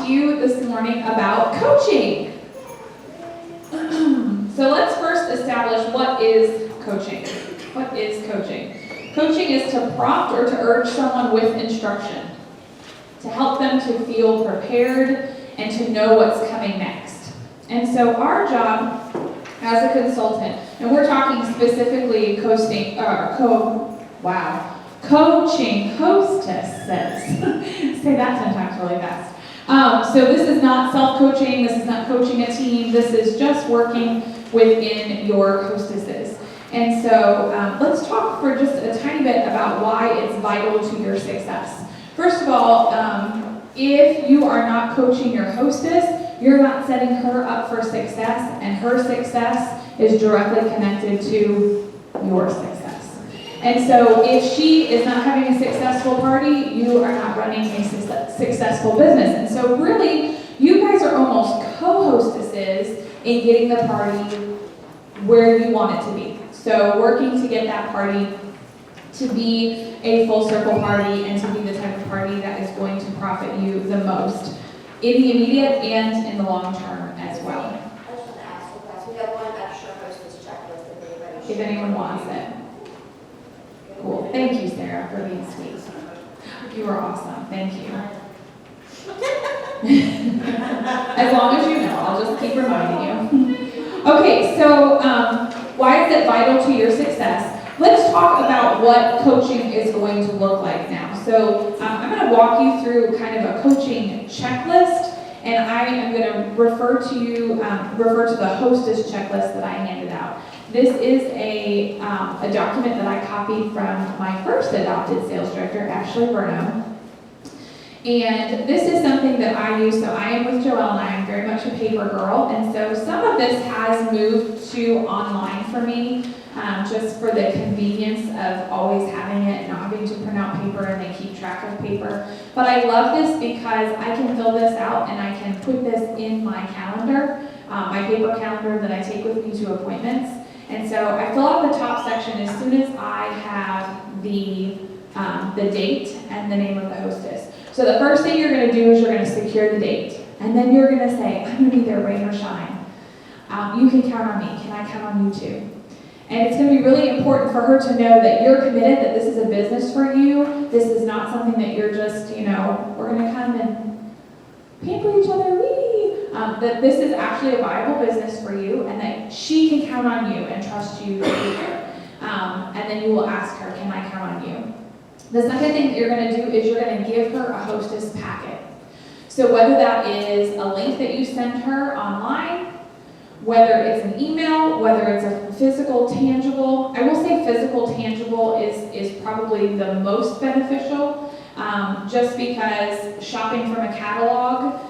to you this morning about coaching. So let's first establish what is coaching. What is coaching? Coaching is to prompt or to urge someone with instruction, to help them to feel prepared and to know what's coming next. And so our job as a consultant, and we're talking specifically coaching hostesses. Say that 10 times really fast. So this is not self-coaching, this is not coaching a team, this is just working within your hostesses. And so let's talk for just a tiny bit about why it's vital to your success. First of all, if you are not coaching your hostess, you're not setting her up for success, and her success is directly connected to your success. And so if she is not having a successful party, you are not running a successful business. And so really, you guys are almost co-hostesses in getting the party where you want it to be. So working to get that party to be a full circle party and to be the type of party that is going to profit you the most in the immediate and in the long term as well. I just want to ask you guys, we have one extra hostess checklist If anyone wants it. Cool. Thank you, Sarah, for being sweet. You were awesome. Thank you. As long as you know, I'll just keep reminding you. Okay, so why is it vital to your success? Let's talk about what coaching is going to look like now. So I'm going to walk you through kind of a coaching checklist, and I am going to refer to the hostess checklist that I handed out. This is a document that I copied from my first adopted sales director, Ashley Burnham. And this is something that I use, so I am with Joelle and I am very much a paper girl, and so some of this has moved to online for me, just for the convenience of always having it and not having to print out paper and then keep track of paper. But I love this because I can fill this out and I can put this in my calendar, my paper calendar that I take with me to appointments. And so I fill out the top section as soon as I have the date and the name of the hostess. So the first thing you're going to do is you're going to secure the date. And then you're going to say, I'm going to be there rain or shine. You can count on me. Can I count on you too? And it's going to be really important for her to know that you're committed, that this is a business for you. This is not something that you're just, we're going to come and pamper each other. That this is actually a viable business for you, and that she can count on you and trust you to be there. And then you will ask her, can I count on you? The second thing that you're going to do is you're going to give her a hostess packet. So whether that is a link that you send her online, whether it's an email, whether it's a physical, tangible. I will say physical, tangible is probably the most beneficial, just because shopping from a catalog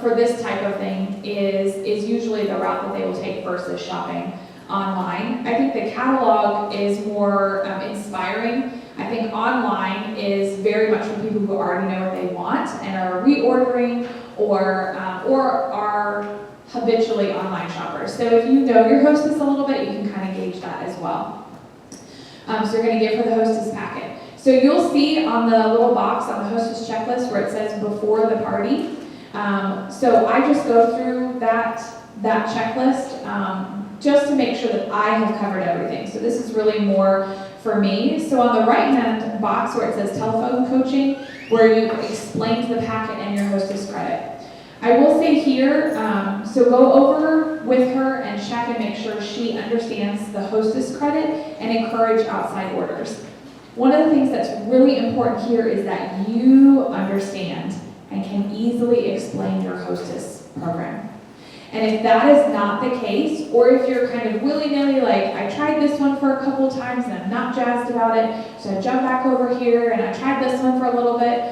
for this type of thing is usually the route that they will take versus shopping online. I think the catalog is more inspiring. I think online is very much for people who already know what they want and are reordering or are habitually online shoppers. So if you know your hostess a little bit, you can kind of gauge that as well. So you're going to give her the hostess packet. So you'll see on the little box on the hostess checklist where it says before the party. So I just go through that checklist just to make sure that I have covered everything. So this is really more for me. So on the right-hand box where it says telephone coaching, where you explain the packet and your hostess credit. I will say here, so go over with her and check and make sure she understands the hostess credit and encourage outside orders. One of the things that's really important here is that you understand and can easily explain your hostess program. And if that is not the case, or if you're kind of willy-nilly, like, I tried this one for a couple times and I'm not jazzed about it, so I jump back over here and I tried this one for a little bit.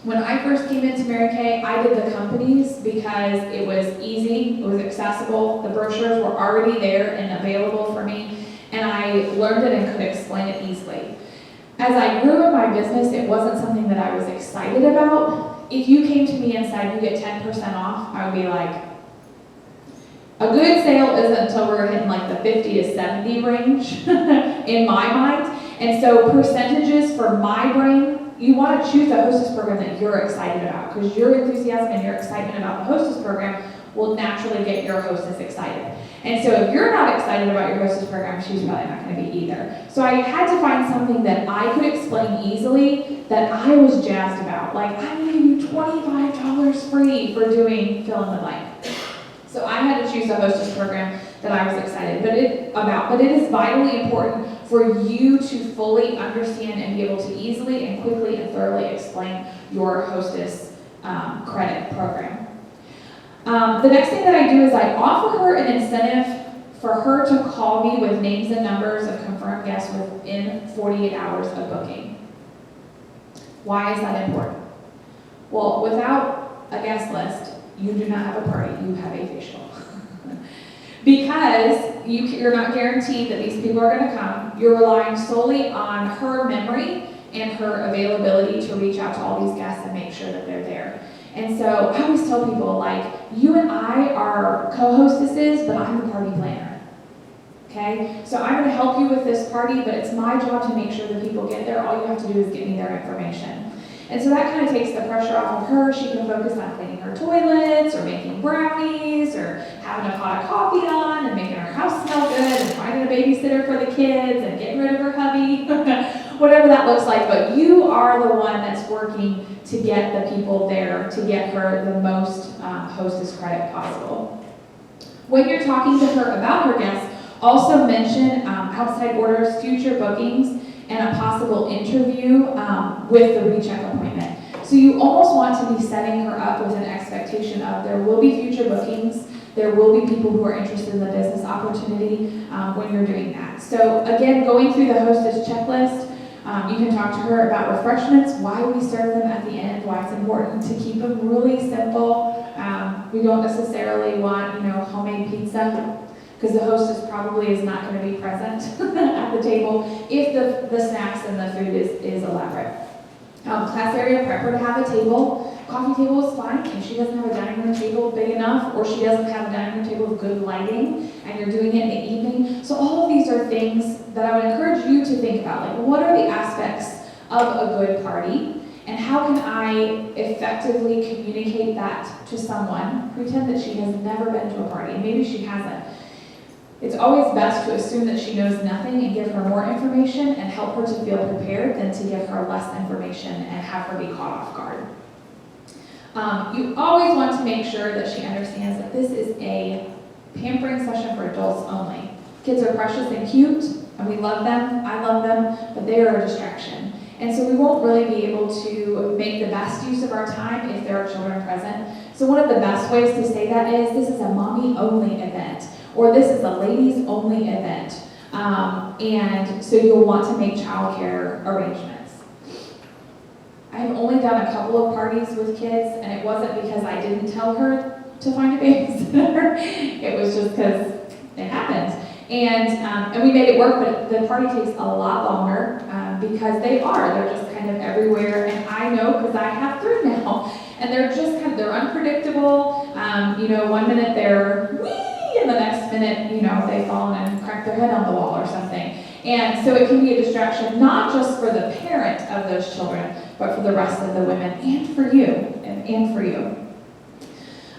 When I first came into Mary Kay, I did the companies because it was easy, it was accessible, the brochures were already there and available for me, and I learned it and could explain it easily. As I grew in my business, it wasn't something that I was excited about. If you came to me and said you get 10% off, I would be like, a good sale isn't until we're hitting like the 50 to 70 range in my mind. And so percentages for my brain you want to choose a hostess program that you're excited about, because your enthusiasm and your excitement about the hostess program will naturally get your hostess excited. And so if you're not excited about your hostess program, she's probably not going to be either. So I had to find something that I could explain easily that I was jazzed about. Like, I'm giving you $25 free for doing fill in the blank. So I had to choose a hostess program that I was excited about. But it is vitally important for you to fully understand and be able to easily and quickly and thoroughly explain your hostess credit program. The next thing that I do is I offer her an incentive for her to call me with names and numbers of confirmed guests within 48 hours of booking. Why is that important? Well, without a guest list, you do not have a party, you have a facial. Because you're not guaranteed that these people are going to come. You're relying solely on her memory and her availability to reach out to all these guests and make sure that they're there. And so I always tell people, like, you and I are co-hostesses, but I'm the party planner. Okay? So I'm going to help you with this party, but it's my job to make sure that people get there. All you have to do is give me their information. And so that kind of takes the pressure off of her. She can focus on cleaning her toilets, or making brownies, or having a pot of coffee on, and making her house smell good, and finding a babysitter for the kids, and getting rid of her hubby, whatever that looks like. But you are the one that's working to get the people there, to get her the most hostess credit possible. When you're talking to her about her guests, also mention outside orders, future bookings, and a possible interview with the recheck appointment. So you almost want to be setting her up with an expectation of there will be future bookings, there will be people who are interested in the business opportunity when you're doing that. So again, going through the hostess checklist, you can talk to her about refreshments, why we serve them at the end, why it's important to keep them really simple. We don't necessarily want, homemade pizza, because the hostess probably is not going to be present at the table if the snacks and the food is elaborate. Class area prepper to have a table. Coffee table is fine if she doesn't have a dining room table big enough, or she doesn't have a dining room table with good lighting and you're doing it in the evening. So all of these are things that I would encourage you to think about. Like, what are the aspects of a good party? And how can I effectively communicate that to someone? Pretend that she has never been to a party, and maybe she hasn't. It's always best to assume that she knows nothing and give her more information and help her to feel prepared than to give her less information and have her be caught off guard. You always want to make sure that she understands that this is a pampering session for adults only. Kids are precious and cute, and we love them, I love them, but they are a distraction. And so we won't really be able to make the best use of our time if there are children present. So one of the best ways to say that is, this is a mommy-only event, or this is a ladies-only event. And so you'll want to make childcare arrangements. I've only done a couple of parties with kids, and it wasn't because I didn't tell her to find a babysitter. It was just because it happened. And we made it work, but the party takes a lot longer because they're just kind of everywhere. And I know because I have 3 now, and they're just they're unpredictable. 1 minute they're wee, and the next minute, they've fallen and cracked their head on the wall or something. And so it can be a distraction, not just for the parent of those children, but for the rest of the women, and for you, and for you.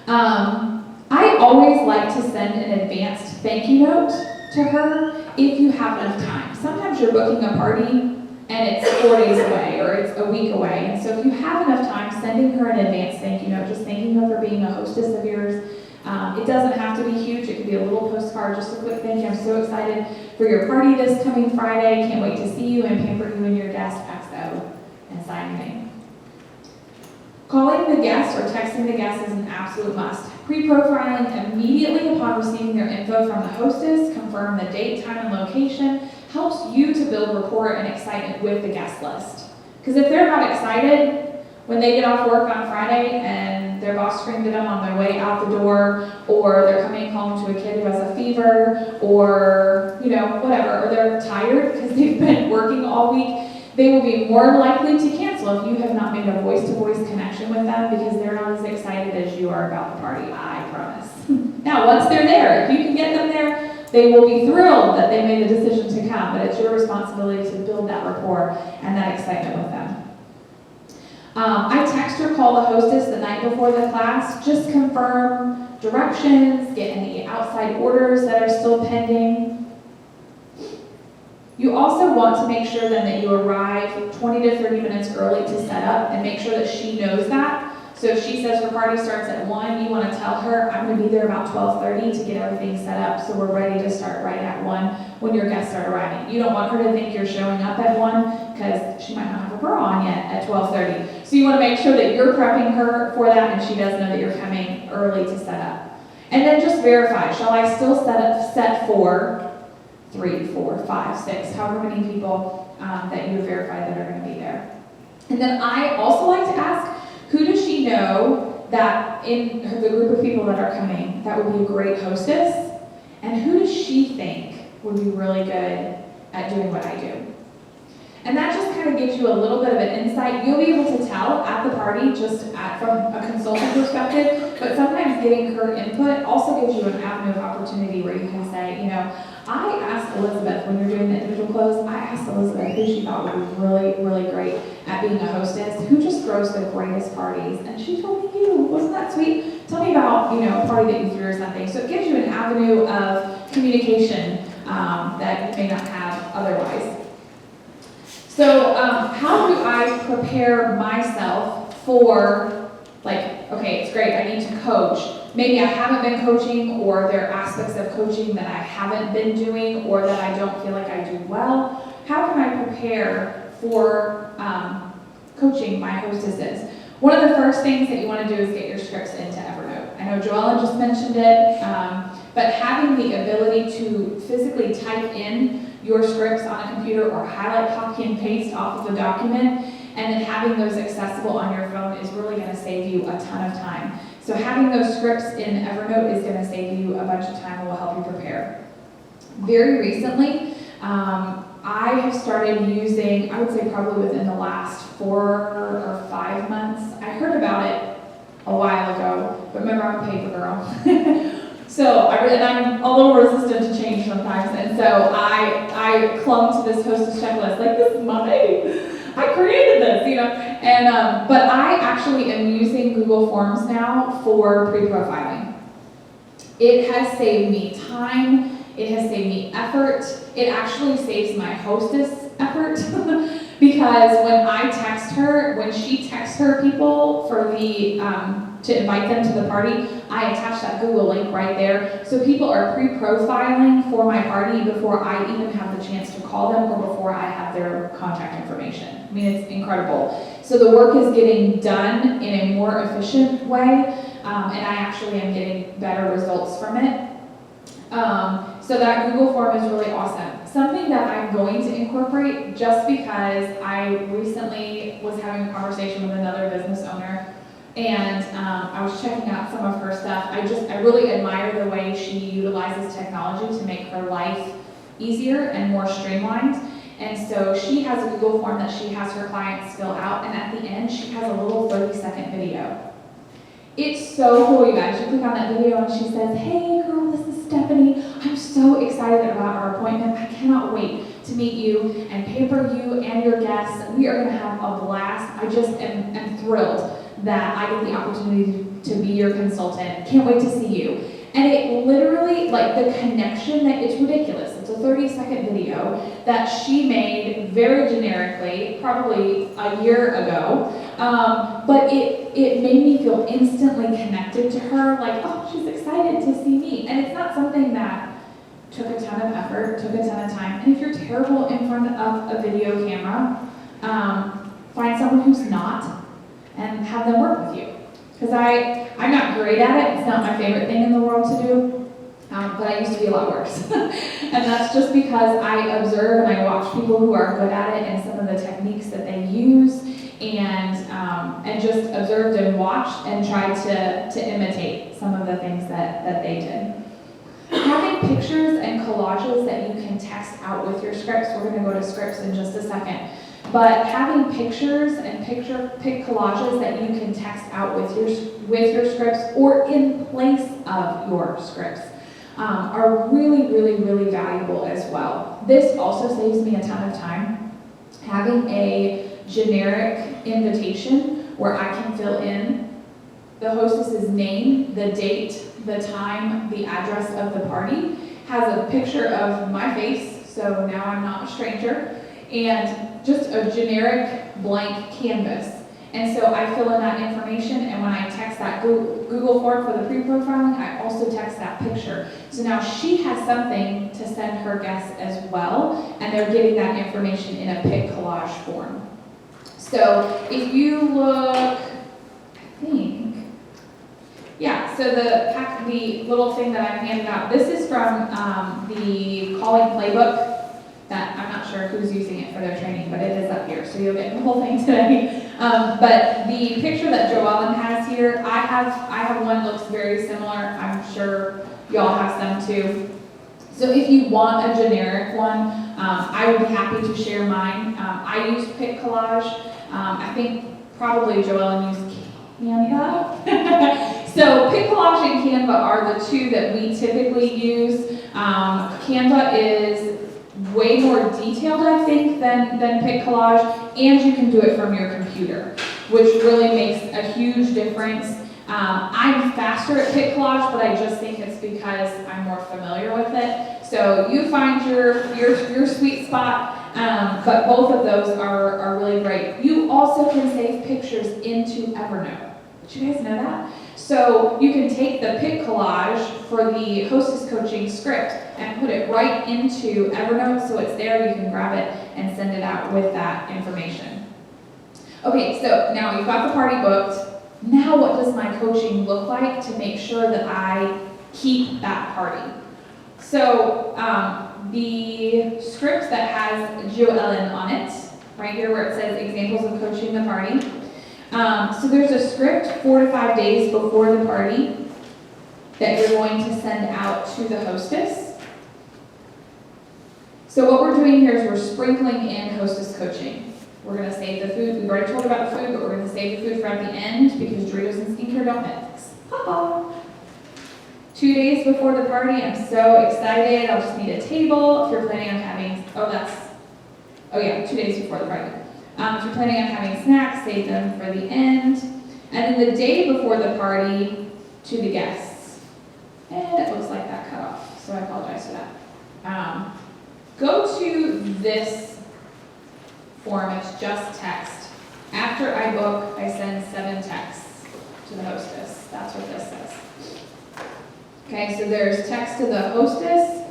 I always like to send an advanced thank you note to her if you have enough time. Sometimes you're booking a party and it's 4 days away or it's a week away. And so if you have enough time, sending her an advanced thank you note, just thanking her for being a hostess of yours. It doesn't have to be huge. It could be a little postcard, just a quick thank you. I'm so excited for your party this coming Friday. Can't wait to see you and pamper you and your guest, XO, and sign your name. Calling the guest or texting the guest is an absolute must. Pre-profiling immediately upon receiving their info from the hostess, confirm the date, time, and location, helps you to build rapport and excitement with the guest list. Because if they're not excited, when they get off work on Friday and their boss screamed at them on their way out the door, or they're coming home to a kid who has a fever, or whatever, or they're tired because they've been working all week, they will be more likely to cancel if you have not made a voice-to-voice connection with them, because they're not as excited as you are about the party, I promise. Now, once they're there, if you can get them there, they will be thrilled that they made the decision to come, but it's your responsibility to build that rapport and that excitement with them. I text her, call the hostess the night before the class, just confirm directions, get any outside orders that are still pending. You also want to make sure then that you arrive 20 to 30 minutes early to set up and make sure that she knows that. So if she says her party starts at 1, you want to tell her, I'm going to be there about 12:30 to get everything set up so we're ready to start right at 1 when your guests start arriving. You don't want her to think you're showing up at 1 because she might not have a bra on yet at 12:30. So you want to make sure that you're prepping her for that and she does know that you're coming early to set up. And then just verify, shall I still set for 3, 4, 5, 6, however many people that you have verified that are going to be there. And then I also like to ask, who does she know that in the group of people that are coming that would be a great hostess? And who does she think would be really good at doing what I do? And that just kind of gives you a little bit of an insight. You'll be able to tell at the party from a consultant perspective, but sometimes getting her input also gives you an avenue of opportunity where you can say, I asked Elizabeth, when you're doing the individual clothes, I asked Elizabeth who she thought would be really, really great at being a hostess, who just throws the greatest parties. And she told me you. Wasn't that sweet? Tell me about, a party that you threw or something. So it gives you an avenue of communication that you may not have otherwise. So how do I prepare myself for, okay, it's great, I need to coach. Maybe I haven't been coaching, or there are aspects of coaching that I haven't been doing, or that I don't feel like I do well. How can I prepare for coaching my hostesses? One of the first things that you want to do is get your scripts into Evernote. I know Joellen just mentioned it, but having the ability to physically type in your scripts on a computer or highlight, copy, and paste off of a document, and then having those accessible on your phone is really going to save you a ton of time. So having those scripts in Evernote is going to save you a bunch of time and will help you prepare. Very recently, I have started using, I would say probably within the last 4 or 5 months. I heard about it a while ago, but remember, I'm a paper girl. So, and I'm a little resistant to change sometimes, and so I clung to this hostess checklist, like, this is my baby. I created this, and but I actually am using Google Forms now for pre-profiling. It has saved me time, it has saved me effort, it actually saves my hostess effort, because when she texts her people for to invite them to the party, I attach that Google link right there. So people are pre-profiling for my party before I even have the chance to call them or before I have their contact information. I mean, it's incredible. So the work is getting done in a more efficient way, and I actually am getting better results from it. So that Google form is really awesome. Something that I'm going to incorporate, just because I recently was having a conversation with another business owner, and I was checking out some of her stuff. I really admire the way she utilizes technology to make her life easier and more streamlined. And so she has a Google form that she has her clients fill out, and at the end she has a little 30-second video. It's so cool, you guys. You click on that video and she says, hey girl, this is Stephanie. I'm so excited about our appointment. I cannot wait to meet you and pamper you and your guests. We are going to have a blast. I just am thrilled that I get the opportunity to be your consultant. Can't wait to see you. And it literally, the connection, that it's ridiculous. It's a 30-second video that she made very generically, probably a year ago, but it made me feel instantly connected to her, oh, she's excited to see me. And it's not something that took a ton of effort, took a ton of time. And if you're terrible in front of a video camera, find someone who's not and have them work with you. Because I'm not great at it. It's not my favorite thing in the world to do, but I used to be a lot worse. And that's just because I observe and I watch people who are good at it and some of the techniques that they use, and just observed and watched and tried to imitate some of the things that they did. Having pictures and collages that you can text out with your scripts. We're going to go to scripts in just a second. But having pictures and pick collages that you can text out with your scripts or in place of your scripts are really, really, really valuable as well. This also saves me a ton of time. Having a generic invitation where I can fill in the hostess's name, the date, the time, the address of the party, has a picture of my face, so now I'm not a stranger, and just a generic blank canvas. And so I fill in that information, and when I text that Google form for the pre-profiling, I also text that picture. So now she has something to send her guests as well, and they're getting that information in a pic collage form. So if you look, I think, yeah, so the little thing that I'm handing out, this is from the calling playbook that I'm not sure who's using it for their training, but it is up here, so you'll get the whole thing today. But the picture that Joellen has here, I have one that looks very similar. I'm sure y'all have some too. So if you want a generic one, I would be happy to share mine. I use Pic Collage. I think probably Joellen used Canva. So Pic Collage and Canva are the two that we typically use. Canva is way more detailed, I think, than Pic Collage, and you can do it from your computer, which really makes a huge difference. I'm faster at Pic Collage, but I just think it's because I'm more familiar with it. So you find your sweet spot, but both of those are really great. You also can save pictures into Evernote. Did you guys know that? So you can take the Pic Collage for the hostess coaching script and put it right into Evernote, so it's there, you can grab it and send it out with that information. Okay, so now you've got the party booked. Now what does my coaching look like to make sure that I keep that party? So the script that has Joellen on it, right here where it says examples of coaching the party. So there's a script 4 to 5 days before the party that you're going to send out to the hostess. So what we're doing here is we're sprinkling in hostess coaching. We're going to save the food. We've already told about the food, but we're going to save the food for at the end because Doritos and skincare don't mix. Ha-ha! 2 days before the party, I'm so excited. I'll just need a table. If you're planning on having, 2 days before the party. If you're planning on having snacks, save them for the end. And then the day before the party, to the guests. And it looks like that cut off, so I apologize for that. Go to this form, it's just text. After I book, I send 7 texts to the hostess. That's what this says. Okay, so there's text to the hostess,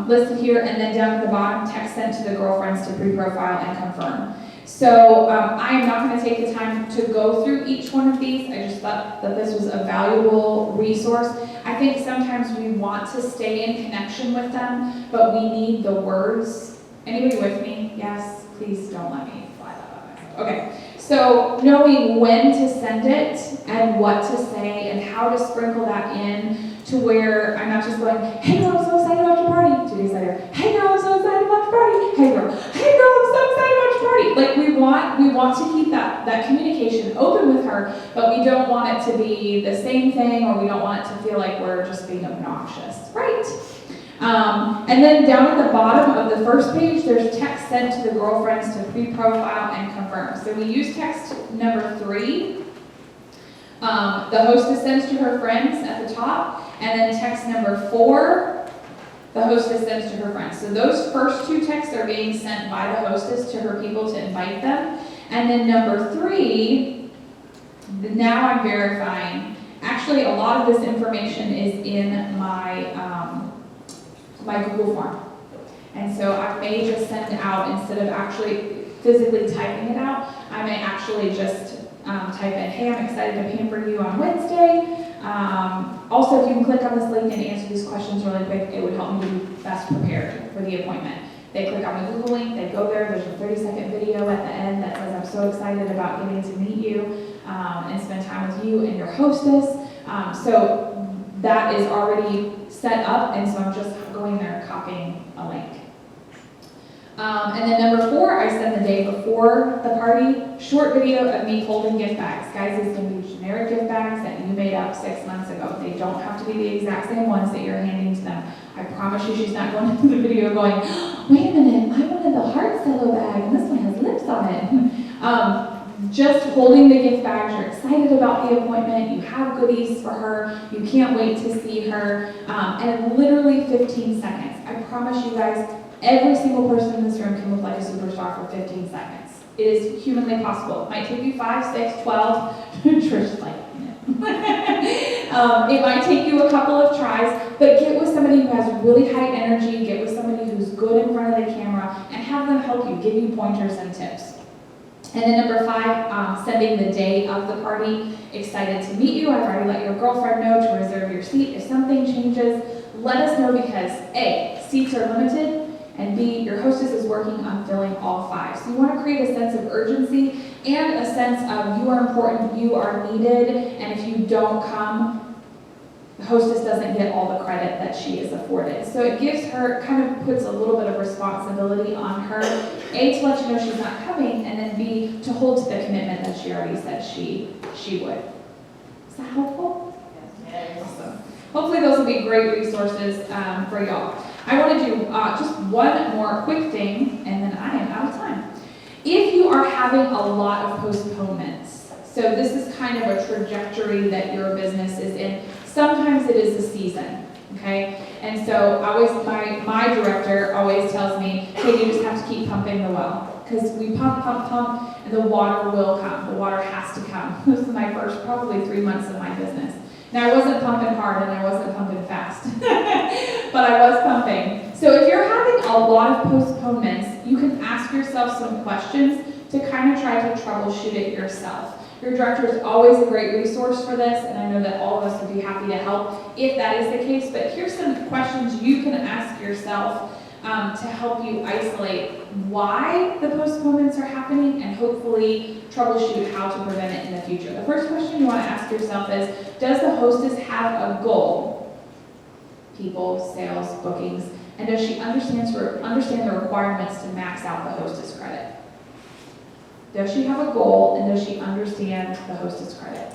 listed here, and then down at the bottom, text sent to the girlfriends to pre-profile and confirm. So I am not going to take the time to go through each one of these. I just thought that this was a valuable resource. I think sometimes we want to stay in connection with them, but we need the words. Anybody with me? Yes? Please don't let me fly that by myself. Okay. So knowing when to send it and what to say and how to sprinkle that in to where I'm not just going, hey girl, I'm so excited about your party. 2 days later, hey girl, I'm so excited about your party. Hey girl, I'm so excited about your party. Like we want to keep that communication open with her, but we don't want it to be the same thing, or we don't want it to feel like we're just being obnoxious, right? And then down at the bottom of the first page, there's text sent to the girlfriends to pre-profile and confirm. So we use text number 3. The hostess sends to her friends at the top, and then text number 4, the hostess sends to her friends. So those first 2 texts are being sent by the hostess to her people to invite them. And then number 3, now I'm verifying. Actually, a lot of this information is in my Google form. And so I may just send out, instead of actually physically typing it out, I may actually just type in, hey, I'm excited to pamper you on Wednesday. Also, if you can click on this link and answer these questions really quick, it would help me be best prepared for the appointment. They click on the Google link, they go there, there's a 30-second video at the end that says, I'm so excited about getting to meet you and spend time with you and your hostess. So that is already set up, and so I'm just going there and copying a link. And then number 4, I send the day before the party, short video of me holding gift bags. Guys, these can be generic gift bags that you made up 6 months ago. They don't have to be the exact same ones that you're handing to them. I promise you she's not going into the video going, wait a minute, I wanted the heart cello bag, and this one has lips on it. just holding the gift bags, you're excited about the appointment, you have goodies for her, you can't wait to see her, and literally 15 seconds. I promise you guys, every single person in this room can look like a superstar for 15 seconds. It is humanly possible. It might take you 5, 6, 12, Trish's like, it might take you a couple of tries, but get with somebody who has really high energy, get with somebody who's good in front of the camera, and have them help you, give you pointers and tips. And then number 5, sending the day of the party. Excited to meet you. I've already let your girlfriend know to reserve your seat. If something changes, let us know because A, seats are limited, and B, your hostess is working on filling all 5. So you want to create a sense of urgency and a sense of you are important, you are needed, and if you don't come, the hostess doesn't get all the credit that she is afforded. So it gives her, kind of puts a little bit of responsibility on her, A, to let you know she's not coming, and then B, to hold to the commitment that she already said she would. Is that helpful? Yes. Awesome. Hopefully those will be great resources for y'all. I want to do just one more quick thing, and then I am out of time. If you are having a lot of postponements, so this is kind of a trajectory that your business is in, sometimes it is a season, okay? And so my director always tells me, hey, you just have to keep pumping the well. Because we pump, and the water will come. The water has to come. This is my first probably 3 months of my business. Now, I wasn't pumping hard and I wasn't pumping fast, but I was pumping. So if you're having a lot of postponements, you can ask yourself some questions to kind of try to troubleshoot it yourself. Your director is always a great resource for this, and I know that all of us would be happy to help if that is the case, but here's some questions you can ask yourself to help you isolate why the postponements are happening and hopefully troubleshoot how to prevent it in the future. The first question you want to ask yourself is, does the hostess have a goal? People, sales, bookings, and does she understand the requirements to max out the hostess credit? Does she have a goal and does she understand the hostess credit?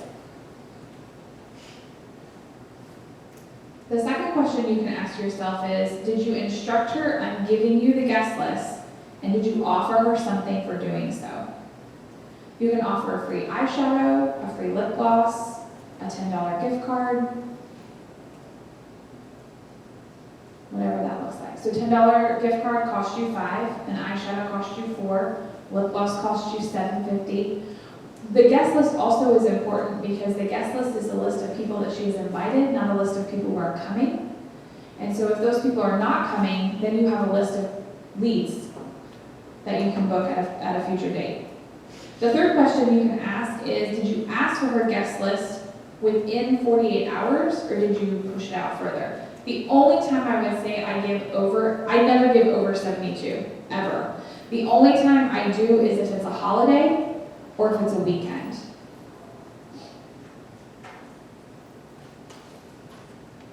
The second question you can ask yourself is, did you instruct her on giving you the guest list and did you offer her something for doing so? You can offer a free eyeshadow, a free lip gloss, a $10 gift card, whatever that looks like. So $10 gift card costs you $5, an eyeshadow costs you $4, lip gloss costs you $7.50. The guest list also is important because the guest list is a list of people that she has invited, not a list of people who are coming. And so if those people are not coming, then you have a list of leads that you can book at a future date. The third question you can ask is, did you ask for her guest list within 48 hours or did you push it out further? The only time I would say I never give over 72, ever. The only time I do is if it's a holiday or if it's a weekend.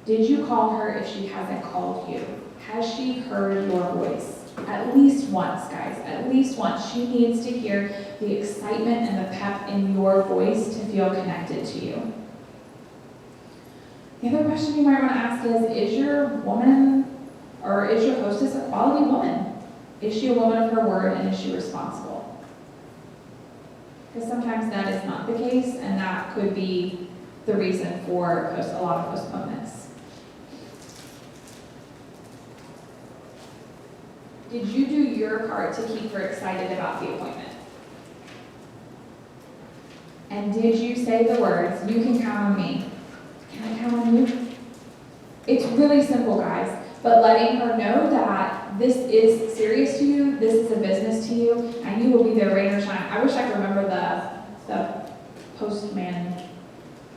Did you call her if she hasn't called you? Has she heard your voice? At least once, guys, at least once. She needs to hear the excitement and the pep in your voice to feel connected to you. The other question you might want to ask is your woman or is your hostess a quality woman? Is she a woman of her word and is she responsible? Because sometimes that is not the case and that could be the reason for a lot of postponements. Did you do your part to keep her excited about the appointment? And did you say the words, you can count on me? Can I count on you? It's really simple, guys, but letting her know that this is serious to you, this is a business to you, and you will be there rain or shine. I wish I could remember the postman,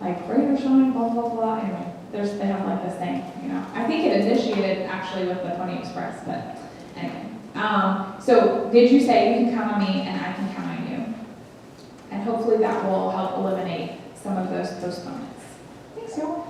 like rain or shine, blah, blah, blah. Anyway, they have like this thing, you know. I think it initiated actually with the Pony Express, but anyway. So did you say you can count on me and I can count on you? And hopefully that will help eliminate some of those postponements. Thanks, y'all.